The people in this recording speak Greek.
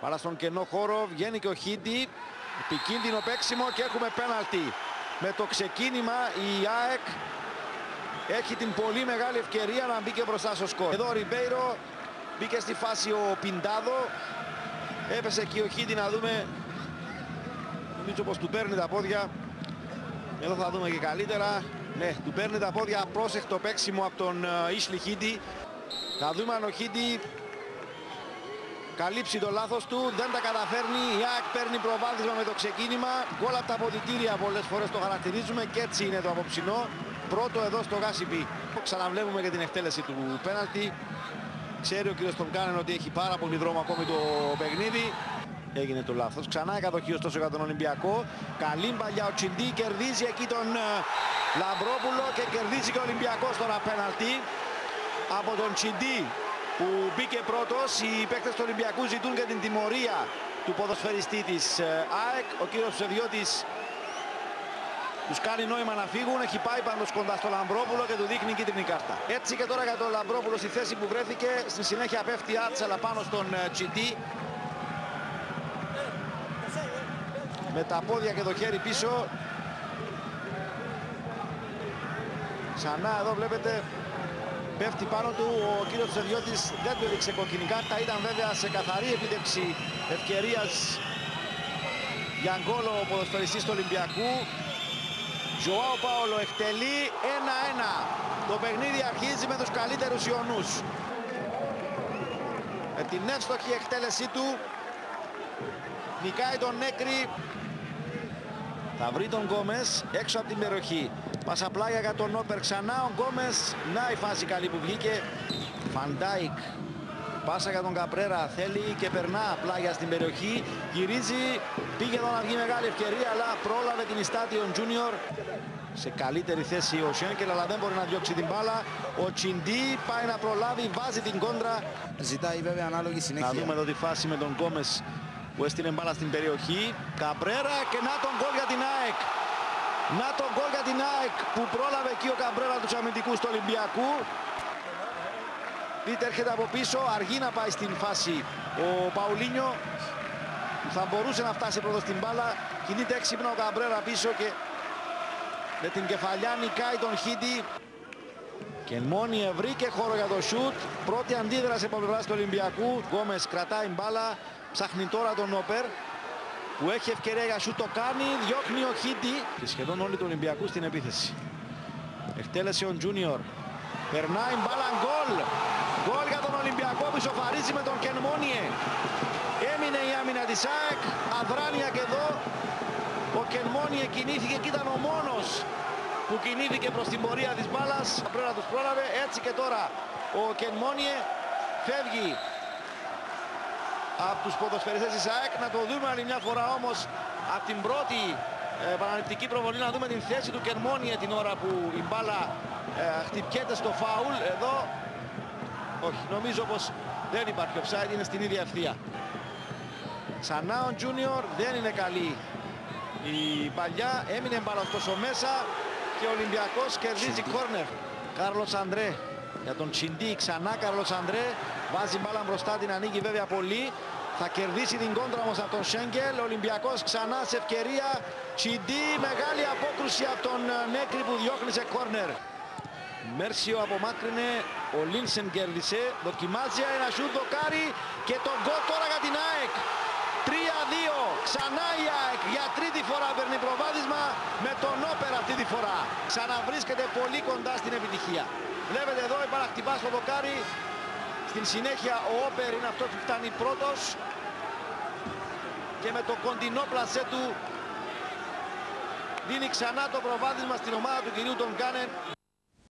Μπάλα στον κενό χώρο, βγαίνει και ο Χίντι. Επικίνδυνο παίξιμο και έχουμε πέναλτι. Με το ξεκίνημα η ΑΕΚ έχει την πολύ μεγάλη ευκαιρία να μπει και μπροστά στο σκορ. Εδώ ο Ριμπέιρο, μπήκε στη φάση ο Πιντάδο. Έπεσε εκεί ο Χίντι, να δούμε. Νομίζω πως του παίρνει τα πόδια. Εδώ θα δούμε και καλύτερα. Ναι, του παίρνει τα πόδια, πρόσεχτο παίξιμο από τον Ίσλι Χίντι. Θα δούμε αν ο Χίντι καλύψει το λάθος του, δεν τα καταφέρνει. Η ΑΕΚ παίρνει προβάδισμα με το ξεκίνημα. Γκολ από τα αποδυτήρια πολλές φορές το χαρακτηρίζουμε και έτσι είναι το απόψινό. Πρώτο εδώ στο Γάσιμπι. Ξαναβλέπουμε και την εκτέλεση του πέναλτι. Ξέρει ο κύριος Τονκάνεν ότι έχει πάρα πολύ δρόμο ακόμη το παιχνίδι. Έγινε το λάθος. Ξανά η κατοχή ωστόσο για τον Ολυμπιακό. Καλή μπαλιά ο Τσιντί, κερδίζει εκεί τον Λαμπρόπουλο και κερδίζει και ο Ολυμπιακός τώρα πέναλτι από τον Τσιντί που μπήκε πρώτος. Οι παίκτες του Ολυμπιακού ζητούν και την τιμωρία του ποδοσφαιριστή της ΑΕΚ. Ο κύριος Ψευδιώτης τους κάνει νόημα να φύγουν. Έχει πάει πάντως κοντά στο Λαμπρόπουλο και του δείχνει κίτρινη κάρτα. Έτσι και τώρα για τον Λαμπρόπουλο στη θέση που βρέθηκε. Στη συνέχεια πέφτει Άτσαλα πάνω στον Τσιντί. Με τα πόδια και το χέρι πίσω. Ξανά εδώ βλέπετε πέφτει πάνω του ο κύριος Ψευδιώτης, δεν του έδειξε κόκκινη κάρτα. Ήταν βέβαια σε καθαρή επίτευξη ευκαιρίας για γκολ ο ποδοσφαιριστής του Ολυμπιακού. Ζωάο Πάολο εκτελεί 1-1. Το παιχνίδι αρχίζει με τους καλύτερους Ιωνούς. Με την εύστοχη εκτέλεσή του νικάει τον Νέκρη. Θα βρει τον Γκόμες έξω από την περιοχή. Πασαπλάγια για τον Όπερ, ξανά ο Γκόμες. Να η φάση καλή που βγήκε. Φαντάικ. Πάσα για τον Καπρέρα, θέλει και περνά πλάγια στην περιοχή. Γυρίζει, πήγε εδώ να βγει μεγάλη ευκαιρία, αλλά πρόλαβε την Ιστάτιον Junior. Σε καλύτερη θέση ο Σένκελ, αλλά δεν μπορεί να διώξει την μπάλα. Ο Τσιντί πάει να προλάβει, βάζει την κόντρα. Ζητάει βέβαια ανάλογη συνέχεια. Να δούμε εδώ τη φάση με τον Γκόμες που έστειλε μπάλα στην περιοχή. Καπρέρα και να τον γκολ για την ΑΕΚ. Να τον γκολ για την ΑΕΚ που πρόλαβε εκεί ο Καπρέρα τους αμυντικούς του Ολυμπιακού. Δείτε, έρχεται από πίσω, αργεί να πάει στην φάση ο Παουλίνιο. Θα μπορούσε να φτάσει πρώτο στην μπάλα. Κινείται έξυπνα ο Καπρέρα πίσω και με την κεφαλιά νικάει τον Χίντι. Και μόνοι βρήκε χώρο για το σουτ. Πρώτη αντίδραση από πλευράς του Ολυμπιακού. Γκόμες κρατάει μπάλα, ψάχνει τώρα τον Όπερ που έχει ευκαιρία για σουτ, το κάνει, διώχνει ο Χίντι. Και σχεδόν όλοι του Ολυμπιακού στην επίθεση. Εκτέλεσε ο Junior. Περνάει μπάλα, γκολ. Γκολ για τον Ολυμπιακό που ισοφαρίζει με τον Κενμόνιε. Έμεινε η άμυνα της ΑΕΚ. Αδράνεια και εδώ. Ο Κενμόνιε κινήθηκε και ήταν ο μόνος που κινήθηκε προς την πορεία της μπάλας. Πρέπει να τους πρόλαβε. Έτσι και τώρα ο Κενμόνιε φεύγει από τους ποδοσφαιριστές της ΑΕΚ. Να το δούμε άλλη μια φορά όμως από την πρώτη επαναληπτική προβολή, να δούμε την θέση του Κενμόνιε την ώρα που η μπάλα χτυπιέται στο φάουλ. Εδώ όχι, νομίζω πως δεν υπάρχει offside, είναι στην ίδια ευθεία. Ξανά ο Junior, δεν είναι καλή η παλιά, έμεινε μπάλα ωστόσο μέσα και ο Ολυμπιακός κερδίζει κόρνερ. Κάρλος Αντρέ για τον Τσιντί, ξανά Κάρλος Αντρέ, βάζει μπάλα μπροστά, την ανοίγει βέβαια πολύ. Θα κερδίσει την κόντρα όμως από τον Σέγκελ. Ο Ολυμπιακός ξανά σε ευκαιρία. Τσιντί, μεγάλη απόκρουση από τον Νέκρη που διώχνει σε κόρνερ. Μέρσιο απομάκρυνε, ο Λίνσεν κέρδισε, δοκιμάζει ένα σουτ, δοκάρι και τον γκολ τώρα για την ΑΕΚ. 3-2, ξανά η ΑΕΚ για τρίτη φορά παίρνει προβάδισμα με τον Όπερ αυτή τη φορά. Ξαναβρίσκεται πολύ κοντά στην επιτυχία. Βλέπετε εδώ η μπάλα χτυπά στο δοκάρι. Στην συνέχεια ο Όπερ είναι αυτός που φτάνει πρώτος και με το κοντινό πλασέ του δίνει ξανά το προβάδισμα στην ομάδα του κυρίου Τονκάνεν.